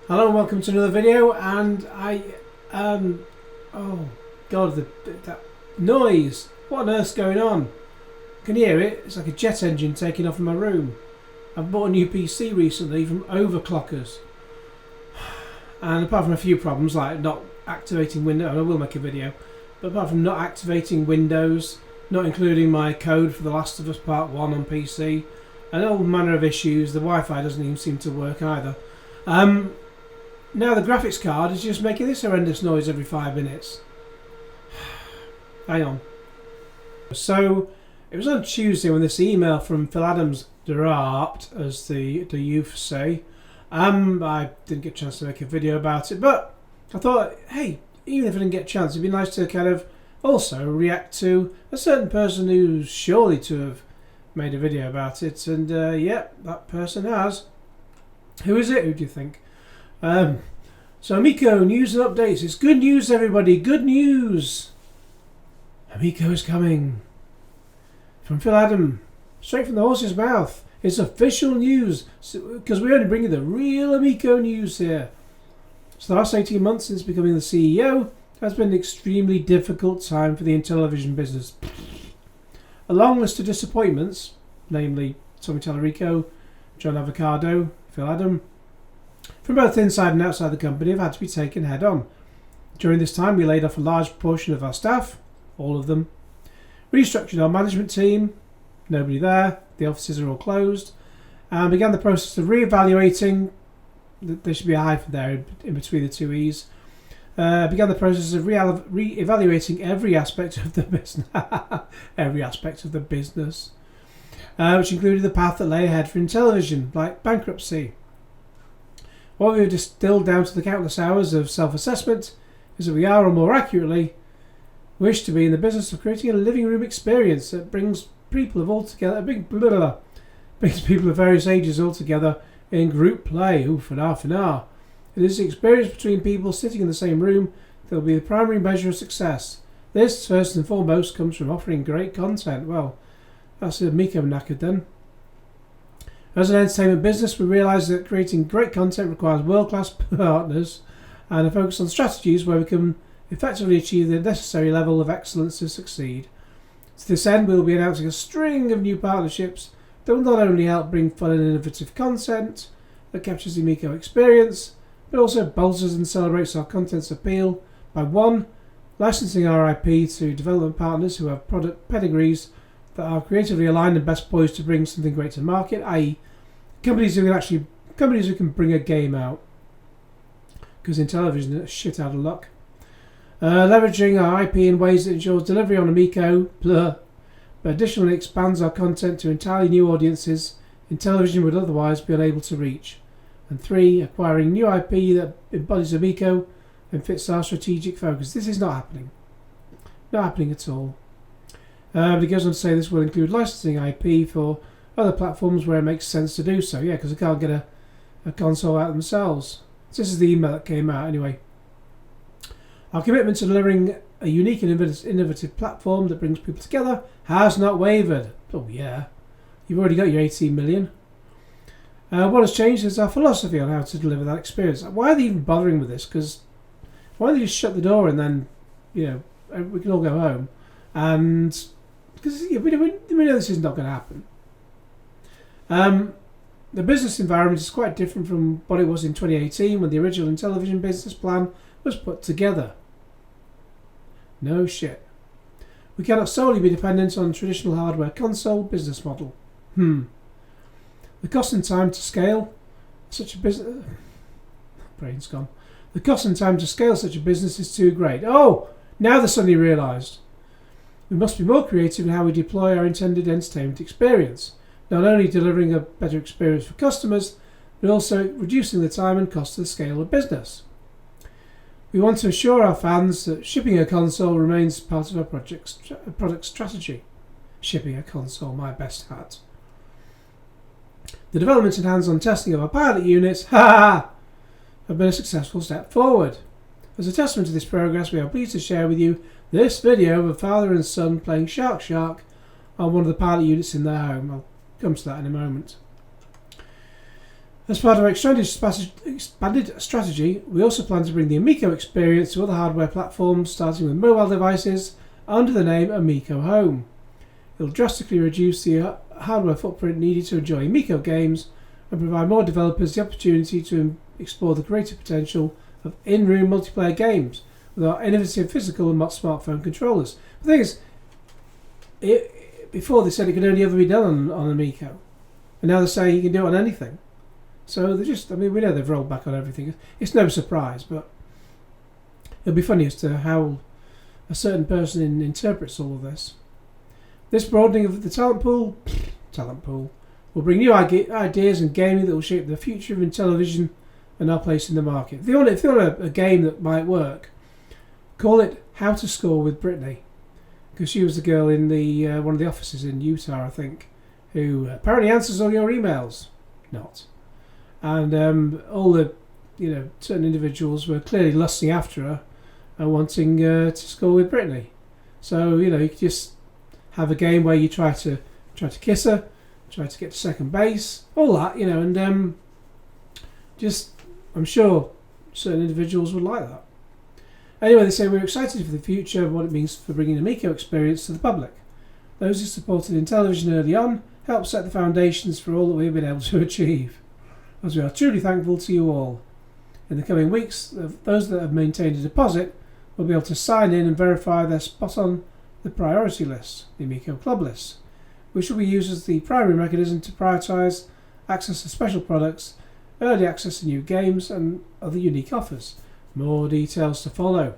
Hello and welcome to another video. And oh god, that noise! What on earth's going on? Can you hear it? It's like a jet engine taking off in my room. I've bought a new PC recently from Overclockers, and apart from a few problems like not activating Windows, and I will make a video, but apart from not activating Windows, not including my code for The Last of Us Part 1 on PC, and all manner of issues, the Wi-Fi doesn't even seem to work either. Now the graphics card is just making this horrendous noise every 5 minutes. Hang on. So it was on Tuesday when this email from Phil Adams dropped, as the youth say. I didn't get a chance to make a video about it, but I thought, hey, even if I didn't get a chance, it'd be nice to kind of also react to a certain person who's surely to have made a video about it, and yeah, that person has. Who is it? Who do you think? So Amico, news and updates. It's good news, everybody. Good news. Amico is coming. From Phil Adam. Straight from the horse's mouth. It's official news. Because we're only bringing the real Amico news here. So the last 18 months since becoming the CEO has been an extremely difficult time for the Intellivision business. A long list of disappointments, namely Tommy Tallarico, John Avocado, Phil Adam, from both inside and outside the company, have had to be taken head on. During this time, we laid off a large portion of our staff, all of them, restructured our management team, nobody there, the offices are all closed, and began the process of re-evaluating, there should be a hyphen there in between the two E's, began the process of re-evaluating every aspect of the business, which included the path that lay ahead for Intellivision, like bankruptcy. What we've distilled down to the countless hours of self-assessment is that we are, or more accurately, wish to be in the business of creating a living room experience that brings people of various ages all together in group play. Ooh, for It is the experience between people sitting in the same room that will be the primary measure of success. This, first and foremost, comes from offering great content. Well, that's a Amico knackered then. As an entertainment business, we realise that creating great content requires world-class partners and a focus on strategies where we can effectively achieve the necessary level of excellence to succeed. To this end, we will be announcing a string of new partnerships that will not only help bring fun and innovative content that captures the Amico experience, but also bolsters and celebrates our content's appeal by 1. Licensing our IP to development partners who have product pedigrees that are creatively aligned and best poised to bring something great to market, i.e. companies who can bring a game out. Because Intellivision is a shit out of luck. Leveraging our IP in ways that ensures delivery on Amico, but additionally expands our content to entirely new audiences Intellivision would otherwise be unable to reach. And 3, acquiring new IP that embodies Amico and fits our strategic focus. This is not happening. Not happening at all. But it goes on to say this will include licensing IP for other platforms where it makes sense to do so. Yeah, because they can't get a console out themselves. So this is the email that came out anyway. Our commitment to delivering a unique and innovative platform that brings people together has not wavered. Oh yeah, you've already got your 18 million. What has changed is our philosophy on how to deliver that experience. Why are they even bothering with this? Because why don't they just shut the door and then, you know, we can all go home? And because we know this is not going to happen. The business environment is quite different from what it was in 2018 when the original Intellivision business plan was put together. No shit. We cannot solely be dependent on traditional hardware console business model. The cost and time to scale such a business... Brain's gone. The cost and time to scale such a business is too great. Oh! Now they suddenly realised. We must be more creative in how we deploy our intended entertainment experience, not only delivering a better experience for customers, but also reducing the time and cost of the scale of business. We want to assure our fans that shipping a console remains part of our product strategy. Shipping a console, my best hat. The development and hands-on testing of our pilot units have been a successful step forward. As a testament to this progress, we are pleased to share with you this video of a father and son playing Shark Shark on one of the pilot units in their home. I'll come to that in a moment. As part of our expanded strategy, we also plan to bring the Amico experience to other hardware platforms, starting with mobile devices under the name Amico Home. It will drastically reduce the hardware footprint needed to enjoy Amico games and provide more developers the opportunity to explore the greater potential of in-room multiplayer games with our innovative physical and smartphone controllers. The thing is, before they said it could only ever be done on Amico, and now they're saying you can do it on anything. So they're just, we know they've rolled back on everything. It's no surprise, but it'll be funny as to how a certain person interprets all of this. This broadening of the talent pool will bring new ideas and gaming that will shape the future of Intellivision and our place in the market. If you want a game that might work, call it How to Score with Brittany, because she was the girl in the one of the offices in Utah, I think, who apparently answers all your emails. Not. And all the, certain individuals were clearly lusting after her and wanting to score with Brittany. So, you could just have a game where you try to kiss her, try to get to second base, all that, and I'm sure certain individuals would like that. Anyway, they say we're excited for the future and what it means for bringing Amico experience to the public. Those who supported Intellivision early on helped set the foundations for all that we've been able to achieve. As we are truly thankful to you all. In the coming weeks, those that have maintained a deposit will be able to sign in and verify their spot on the priority list, the Amico Club list, which will be used as the primary mechanism to prioritise access to special products, early access to new games and other unique offers. More details to follow.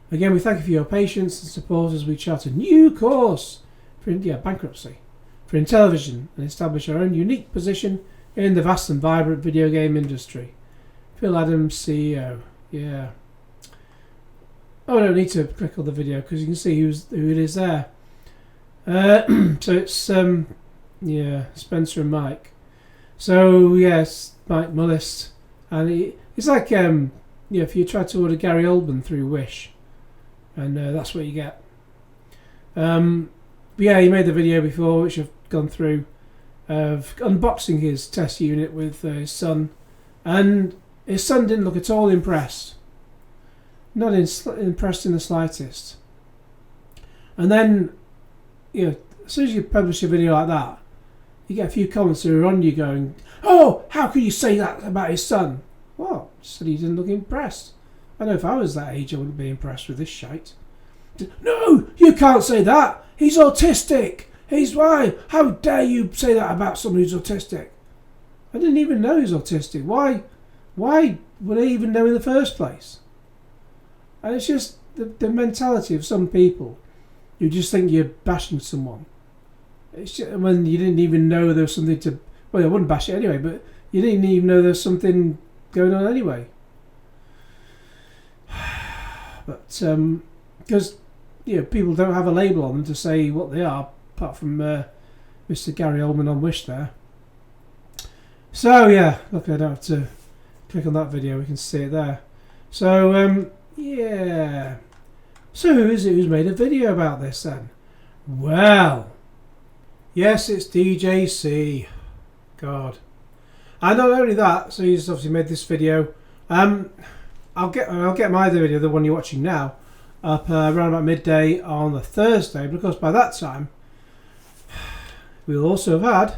Again, we thank you for your patience and support as we chart a new course for bankruptcy for Intellivision and establish our own unique position in the vast and vibrant video game industry. Phil Adams, CEO. Yeah. Oh, I don't need to click on the video because you can see who it is there. So it's Spencer and Mike. So yes, Mike Mullis, and it's like if you try to order Gary Oldman through Wish, and that's what you get. He made the video before, which I've gone through, of unboxing his test unit with his son, and his son didn't look at all impressed. Not impressed in the slightest. And then, as soon as you publish a video like that, you get a few comments that are on you going, "Oh, how can you say that about his son?" Well, said he didn't look impressed. I know if I was that age, I wouldn't be impressed with this shite. No, you can't say that. He's autistic. He's why? How dare you say that about someone who's autistic? I didn't even know he was autistic. Why would I even know in the first place? And it's just the mentality of some people who just think you're bashing someone. It's just, when you didn't even know there was something to... Well, I wouldn't bash it anyway, but you didn't even know there was something going on anyway. But, because, people don't have a label on them to say what they are, apart from Mr. Gary Oldman on Wish there. So, look, I don't have to click on that video, we can see it there. So, So who is it who's made a video about this then? Well, yes, it's DJC. God. And not only that, so he's obviously made this video. I'll get my other video, the one you're watching now, up around about midday on the Thursday, because by that time we'll also have had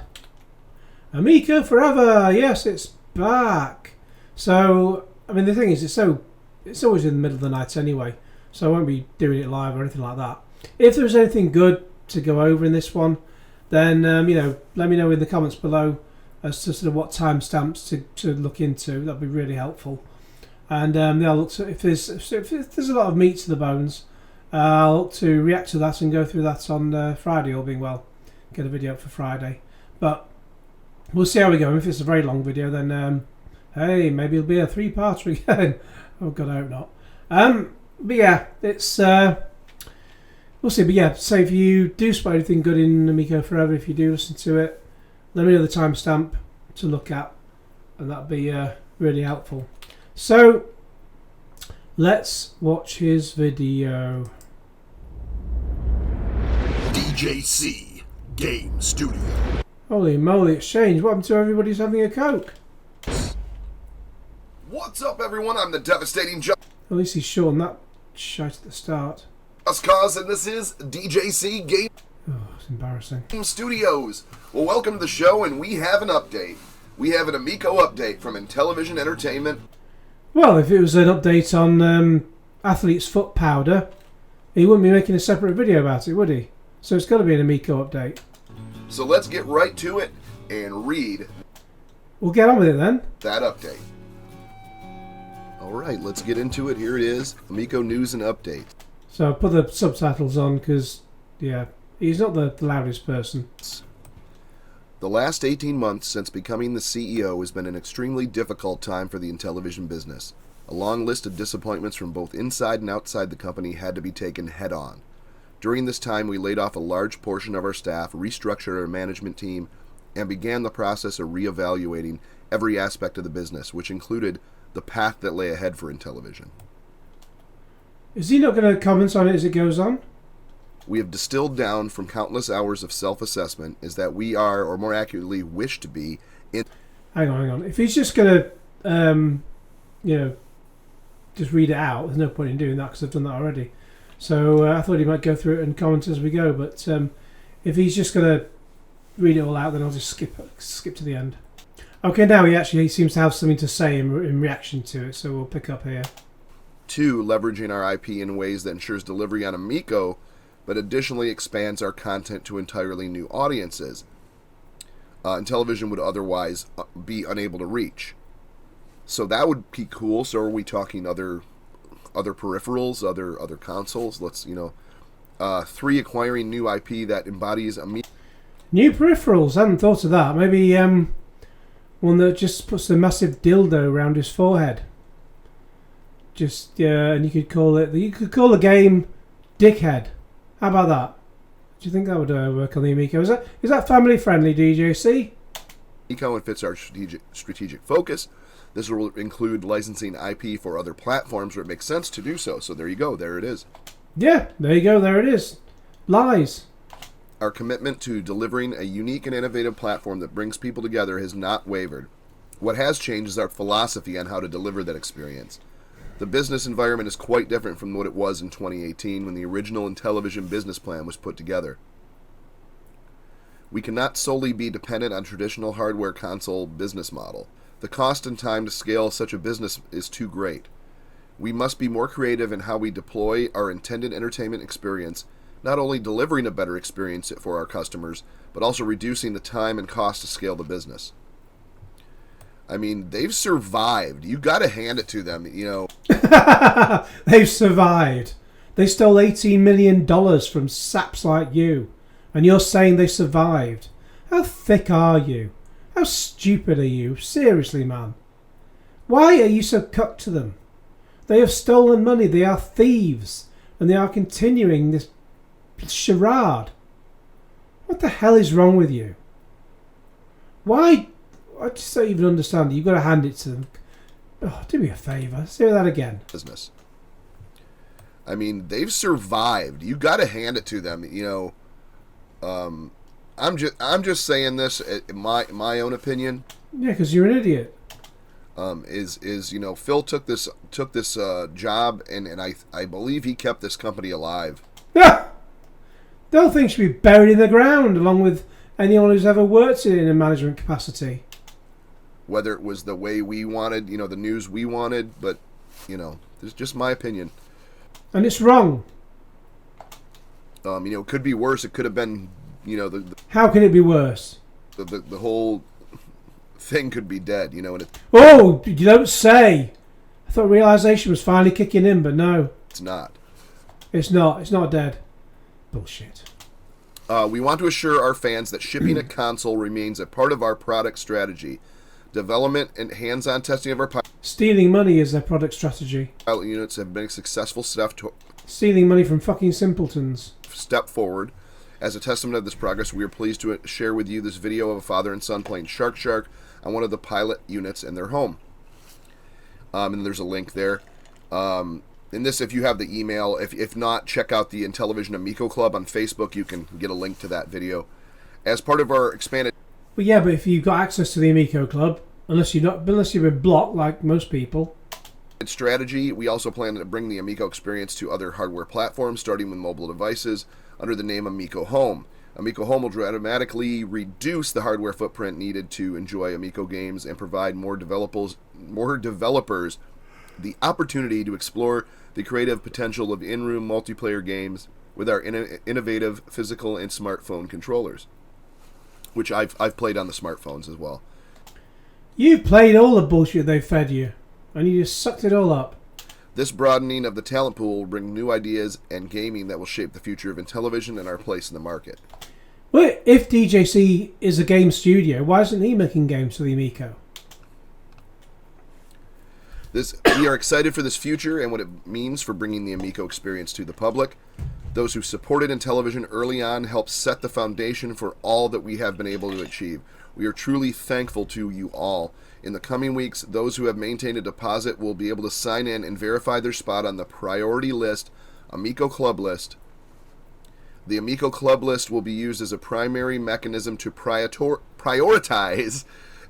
Amico Forever. Yes, it's back. So the thing is, it's always in the middle of the night anyway, so I won't be doing it live or anything like that. If there's anything good to go over in this one, then let me know in the comments below as to sort of what timestamps to look into. That'd be really helpful. And I'll look to, if there's a lot of meat to the bones, I'll look to react to that and go through that on Friday, all being well. Get a video up for Friday, but we'll see how we go. If it's a very long video, then hey, maybe it'll be a 3-parter again. Oh God, I hope not. But yeah, it's we'll see. But yeah, so if you do spot anything good in Amico Forever, if you do listen to it, let me know the timestamp to look at, and that'd be really helpful. So let's watch his video. DJC Game Studios. Holy moly, it's changed. What happened to everybody's having a Coke? What's up, everyone? I'm the devastating At least he's shortened that shite at the start. Just Cause, and this is DJC Game Oh, it's embarrassing. Studios. Well, welcome to the show, and we have an update. We have an Amico update from Intellivision Entertainment. Well, if it was an update on Athlete's Foot Powder, he wouldn't be making a separate video about it, would he? So it's got to be an Amico update. So let's get right to it and read We'll get on with it then. that update. Alright, let's get into it. Here it is, Amico News and Update. So I'll put the subtitles on because, yeah, he's not the loudest person. The last 18 months since becoming the CEO has been an extremely difficult time for the Intellivision business. A long list of disappointments from both inside and outside the company had to be taken head-on. During this time, we laid off a large portion of our staff, restructured our management team, and began the process of reevaluating every aspect of the business, which included the path that lay ahead for Intellivision. Is he not going to comment on it as it goes on? We have distilled down from countless hours of self-assessment is that we are, or more accurately, wish to be, in... Hang on. If he's just going to, just read it out, there's no point in doing that because I've done that already. So I thought he might go through it and comment as we go, but if he's just going to read it all out, then I'll just skip to the end. Okay, now he seems to have something to say in reaction to it, so we'll pick up here. 2, leveraging our IP in ways that ensures delivery on Amico, but additionally expands our content to entirely new audiences Intellivision would otherwise be unable to reach. So that would be cool. So are we talking other peripherals, other consoles? 3, acquiring new IP that embodies Amico. New peripherals, I hadn't thought of that. Maybe one that just puts a massive dildo around his forehead. And you could call the game Dickhead. How about that? Do you think that would work on the Amico? Is that family friendly, DJC? Amico and fits our strategic focus. This will include licensing IP for other platforms where it makes sense to do so. So there you go. There it is. Yeah, there you go. There it is. Lies. Our commitment to delivering a unique and innovative platform that brings people together has not wavered. What has changed is our philosophy on how to deliver that experience. The business environment is quite different from what it was in 2018 when the original Intellivision business plan was put together. We cannot solely be dependent on traditional hardware console business model. The cost and time to scale such a business is too great. We must be more creative in how we deploy our intended entertainment experience, not only delivering a better experience for our customers, but also reducing the time and cost to scale the business. I mean, they've survived. You got to hand it to them, They've survived. They stole $18 million from saps like you, and you're saying they survived. How thick are you? How stupid are you? Seriously, man. Why are you so cut to them? They have stolen money. They are thieves, and they are continuing this charade. What the hell is wrong with you? Why? I just don't even understand it. You've got to hand it to them. Oh, do me a favour. Say that again. Business. I mean, they've survived. You got to hand it to them. I'm just saying this in my own opinion. Yeah, because you're an idiot. Phil took this job and I believe he kept this company alive. Yeah. The whole thing should be buried in the ground, along with anyone who's ever worked in a management capacity. Whether it was the way we wanted, the news we wanted, but, it's just my opinion. And it's wrong. It could be worse. It could have been, How can it be worse? The whole thing could be dead, and Oh, you don't say. I thought realisation was finally kicking in, but no. It's not. It's not. It's not dead. Bullshit. We want to assure our fans that shipping a console remains a part of our product strategy. Development and hands-on testing of our Stealing money is their product strategy. pilot units have been a successful Stealing money from fucking simpletons. step forward. As a testament of this progress, we are pleased to share with you this video of a father and son playing Shark on one of the pilot units in their home. And there's a link there. In this, if you have the email, if not, check out the Intellivision Amico Club on Facebook. You can get a link to that video. As part of our expanded But yeah, but if you've got access to the Amico Club, unless you've been blocked like most people. Strategy, we also plan to bring the Amico experience to other hardware platforms, starting with mobile devices, under the name Amico Home. Amico Home will dramatically reduce the hardware footprint needed to enjoy Amico games and provide more developers the opportunity to explore the creative potential of in-room multiplayer games with our innovative physical and smartphone controllers, which I've played on the smartphones as well. You've played all the bullshit they've fed you, and you just sucked it all up. This broadening of the talent pool will bring new ideas and gaming that will shape the future of Intellivision and our place in the market. Well, if DJC is a game studio, why isn't he making games for the Amico? We are excited for this future and what it means for bringing the Amico experience to the public. Those who supported Intellivision early on helped set the foundation for all that we have been able to achieve. We are truly thankful to you all. In the coming weeks, those who have maintained a deposit will be able to sign in and verify their spot on the priority list, Amico Club list. The Amico Club list will be used as a primary mechanism to prioritize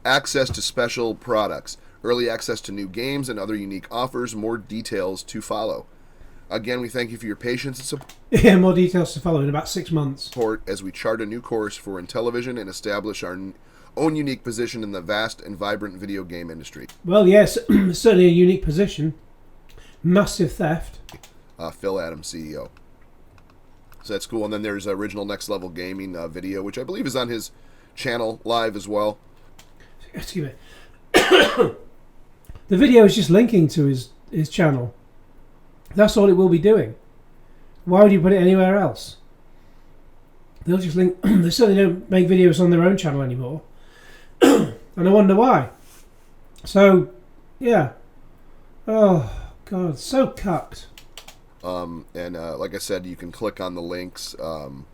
access to special products, early access to new games, and other unique offers. More details to follow. Again, we thank you for your patience and support. Yeah, more details to follow in about 6 months. As we chart a new course for Intellivision and establish our own unique position in the vast and vibrant video game industry. Well, yes, certainly a unique position. Massive theft. Phil Adams, CEO. So that's cool. And then there's Original Next Level Gaming video, which I believe is on his channel live as well. Excuse me. The video is just linking to his channel. That's all it will be doing. Why would you put it anywhere else? They'll just link. They certainly don't make videos on their own channel anymore. And I wonder why. So, yeah. Oh, God, so cucked. And like I said, you can click on the links on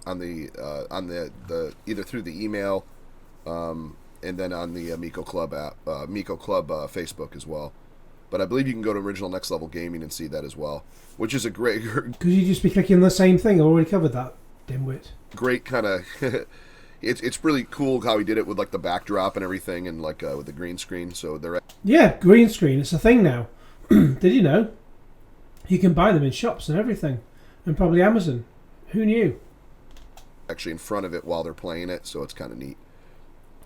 the either through the email and then on the Amico Club app, Amico Club Facebook as well. But I believe you can go to Original Next Level Gaming and see that as well, which is a great. Could you just be clicking the same thing? I already covered that, dimwit. Great kind of. It's really cool how he did it with like the backdrop and everything, and like with the green screen. So they're yeah, green screen. It's a thing now. Did you know? You can buy them in shops and everything, and probably Amazon. Who knew? Actually in front of it while they're playing it, so it's kind of neat.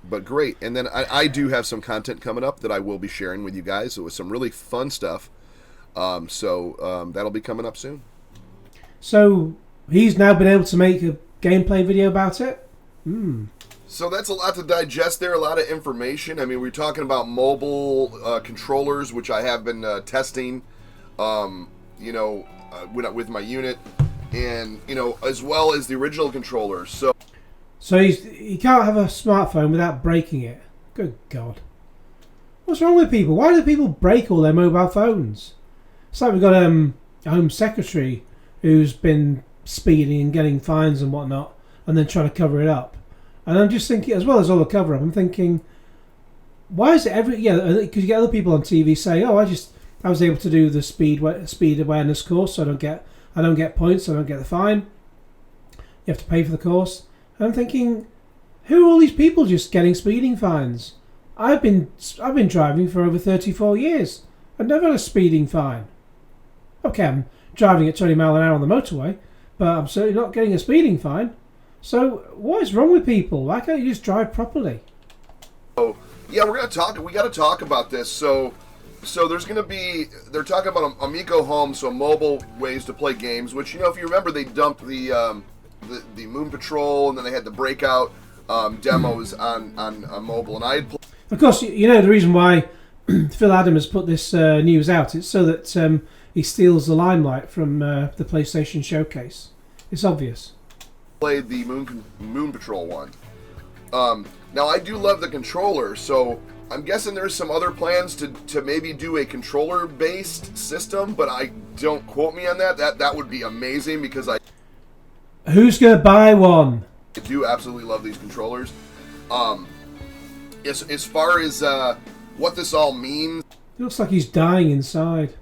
But great. And then I do have some content coming up that I will be sharing with you guys. It was some really fun stuff. So that'll be coming up soon. So he's now been able to make a gameplay video about it? So that's a lot to digest there, a lot of information. I mean, we're talking about mobile controllers, which I have been testing, with my unit. And, as well as the original controllers. So he can't have a smartphone without breaking it. Good God. What's wrong with people? Why do people break all their mobile phones? It's like we've got a Home Secretary who's been speeding and getting fines and whatnot and then trying to cover it up. And I'm just thinking, as well as all the cover up, I'm thinking, why is it because you get other people on TV say, oh, I was able to do the speed awareness course, so I don't get points, so I don't get the fine. You have to pay for the course. I'm thinking, who are all these people just getting speeding fines? I've been driving for over 34 years. I've never had a speeding fine. Okay, I'm driving at 20 mile an hour on the motorway, but I'm certainly not getting a speeding fine. So what is wrong with people? Why can't you just drive properly? Oh, yeah, we got to talk about this. So there's going to be, they're talking about Amico Home, so mobile ways to play games, which, if you remember, they dumped the Moon Patrol, and then they had the Breakout demos on mobile, and I had of course, the reason why Phil Adams put this news out, it's so that he steals the limelight from the PlayStation Showcase. It's obvious. Played the Moon Patrol one. Now I do love the controller, so I'm guessing there's some other plans to maybe do a controller-based system, but I don't quote me on that. That would be amazing because who's going to buy one? I do absolutely love these controllers. As far as what this all means, It looks like he's dying inside.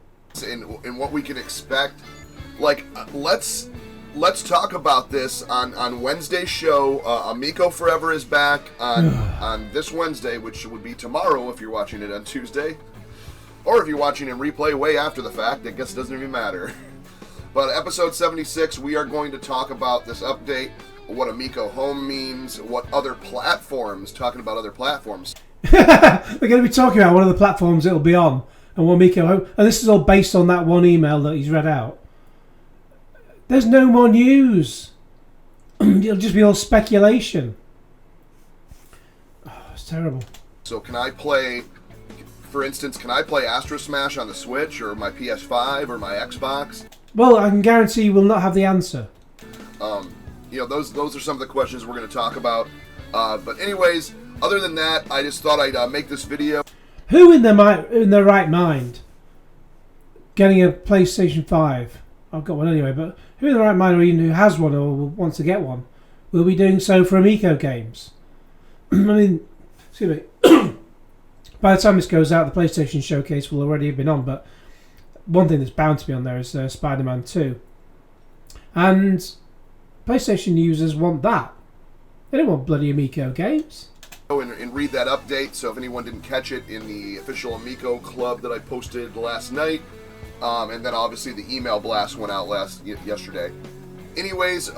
and what we can expect, like let's let's talk about this on Wednesday's show. Amico Forever is back on this Wednesday, which would be tomorrow if you're watching it on Tuesday. Or if you're watching in replay way after the fact, I guess it doesn't even matter. But episode 76, we are going to talk about this update, what Amico Home means, what other platforms, talking about other platforms. We're going to be talking about one of the platforms it'll be on, and what Amico Home, and this is all based on that one email that he's read out. There's no more news. It'll just be all speculation. Oh, it's terrible. So can I play, for instance, can I play Astro Smash on the Switch or my PS5 or my Xbox? Well, I can guarantee you will not have the answer. Those are some of the questions we're going to talk about. But anyways, other than that, I just thought I'd make this video. Who in their right mind getting a PlayStation 5? I've got one anyway, but who in the right mind, or even who has one or wants to get one, will be doing so for Amico games? I mean, excuse me. By the time this goes out, the PlayStation Showcase will already have been on, but one thing that's bound to be on there is Spider-Man 2. And PlayStation users want that. They don't want bloody Amico games. And read that update, so if anyone didn't catch it in the official Amico Club that I posted last night, and then obviously the email blast went out yesterday. Anyways,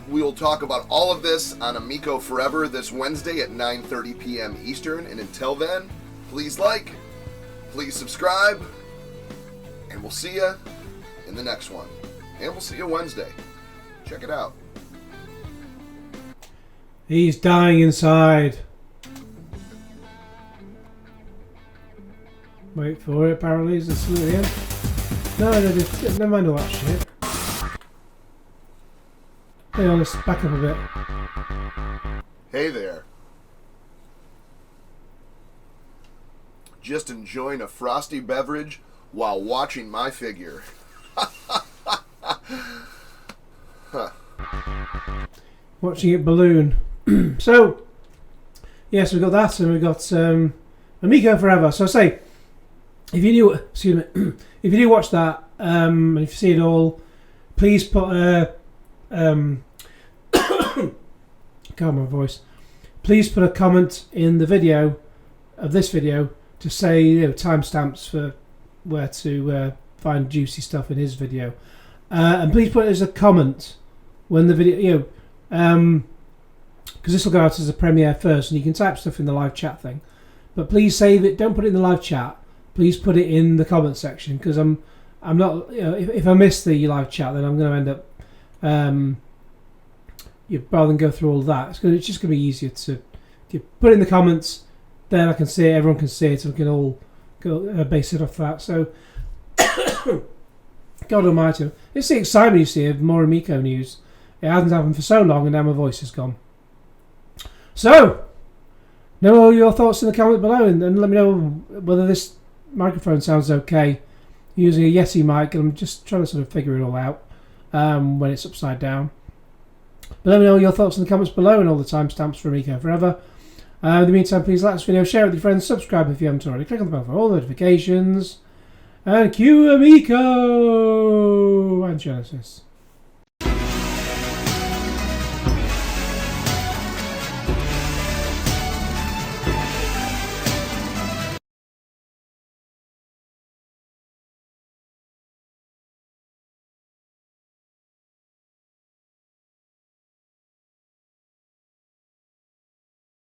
we'll talk about all of this on Amico Forever this Wednesday at 9:30 p.m. Eastern, and until then, please like, please subscribe, and we'll see you in the next one. And we'll see you Wednesday. Check it out. He's dying inside. Wait for it, apparently. Is this at the end? No, never mind all that shit. Hang on, let's back up a bit. Hey there. Just enjoying a frosty beverage while watching my figure. Huh. Watching it balloon. So, yes, we've got that, and we've got Amico Forever. So I say, if you do watch that, and if you see it all, please put God, my voice. Please put a comment in the video of this video to say timestamps for where to find juicy stuff in his video, and please put it as a comment when the video, because this will go out as a premiere first, and you can type stuff in the live chat thing. But please save it. Don't put it in the live chat. Please put it in the comment section, because I'm not. If I miss the live chat, then I'm going to end up. Rather than go through all that, it's just going to be easier to put it in the comments. Then I can see it. Everyone can see it, and we can all go base it off that. So, God Almighty, it's the excitement you see of more Amico news. It hasn't happened for so long, and now my voice is gone. So, know all your thoughts in the comment below, and let me know whether this microphone sounds okay. I'm using a Yeti mic, and I'm just trying to sort of figure it all out when it's upside down. But let me know your thoughts in the comments below, and all the timestamps for Amico Forever. In the meantime, please like this video, share it with your friends, subscribe if you haven't already, click on the bell for all notifications, and cue Amico and Genesis.